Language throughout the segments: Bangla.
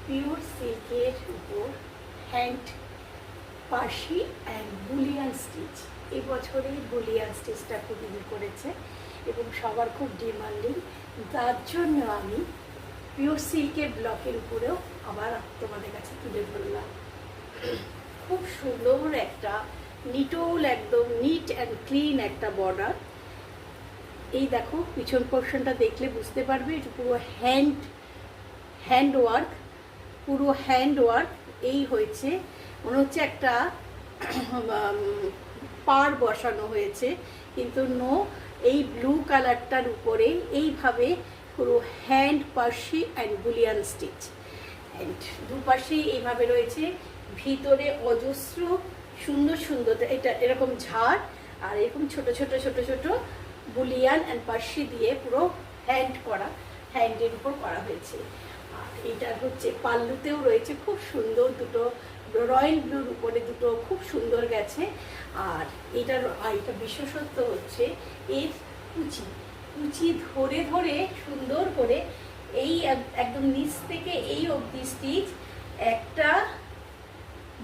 পিওর সিল্কের উপর hand Parsi and bullion stitch. এবছরে বুলিয়ান স্টিচটা খুব করেছে এবং সবার খুব ডিমান্ডিং, তার জন্য আমি পিওর সিল্কের ব্লকের উপরেও আবার তোমাদের কাছে তুলে ধরলাম। খুব সুন্দর একটা নিটোল, একদম নিট অ্যান্ড ক্লিন একটা বর্ডার। এই দেখো পিছন পোর্শনটা দেখলে বুঝতে পারবে এটা পুরো হ্যান্ড ওয়ার্ক, পুরো হ্যান্ড ওয়ার্ক। এই হয়েছে মনে হচ্ছে একটা পাড় বসানো হয়েছে, কিন্তু নো, এই ব্লু কালারটার উপরে এইভাবে পুরো hand Parsi and bullion stitch. And দুপাশেই এইভাবে রয়েছে, ভিতরে অজস্র সুন্দর সুন্দর এটা এরকম ঝাড় আর এরকম ছোট ছোট ছোট ছোট বুলিয়ান অ্যান্ড পার্সি দিয়ে পুরো হ্যান্ডের উপর করা হয়েছে। আর এটার হচ্ছে পাল্লুতেও রয়েছে খুব সুন্দর দুটো রয়্যাল ব্লুর উপরে দুটো খুব সুন্দর গেছে। আর এটা বিশেষত্ব হচ্ছে এর কুচি ধরে ধরে সুন্দর করে এই একদম নিচ থেকে এই অবধি স্টিচ, একটা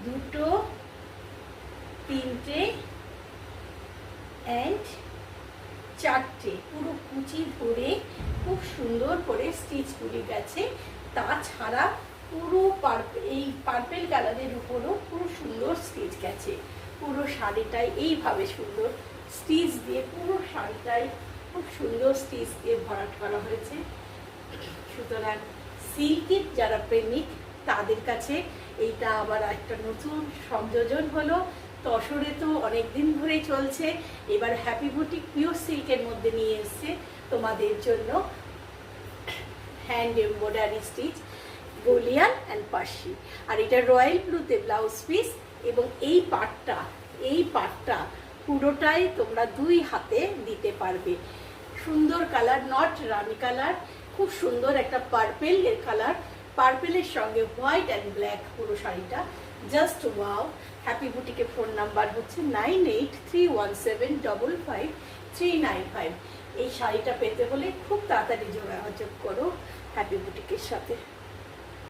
দুটো তিনটে অ্যান্ড চারটে, পুরো কুচি ধরে খুব সুন্দর করে স্টিচগুলি গেছে। তাছাড়া পুরো এই পার্পেল কালারের উপরও পুরো সুন্দর স্টিচ গেছে। পুরো শাড়িটাই এইভাবে সুন্দর স্টিচ দিয়ে, পুরো শাড়িটাই খুব সুন্দর স্টিচ দিয়ে ভরাট করা হয়েছে। সুতরাং সিল্কের যারা প্রেমিক তাদের কাছে এইটা আবার একটা নতুন সংযোজন হলো। তসরে তো অনেকদিন ধরেই চলছে, এবার হ্যাপি বুটিক পিওর সিল্কের মধ্যে নিয়ে এসছে তোমাদের জন্য hand embroidery stitch bullion and Parsi. Royal এটা রয়্যাল ব্লুতে ব্লাউজ পিস এবং এই পার্টটা পুরোটাই তোমরা দুই হাতে দিতে পারবে। সুন্দর কালার, নট রানি কালার, খুব সুন্দর একটা পার্পেল এর কালার, পার্পেলের সঙ্গে হোয়াইট অ্যান্ড ব্ল্যাক পুরো শাড়িটা, জাস্ট ওয়াও। হ্যাপি বুটিকের ফোন নাম্বার হচ্ছে 9831755395। এই শাড়িটা পেতে হলে খুব তাড়াতাড়ি যোগাযোগ করো হ্যাপি বুটিকের সাথে।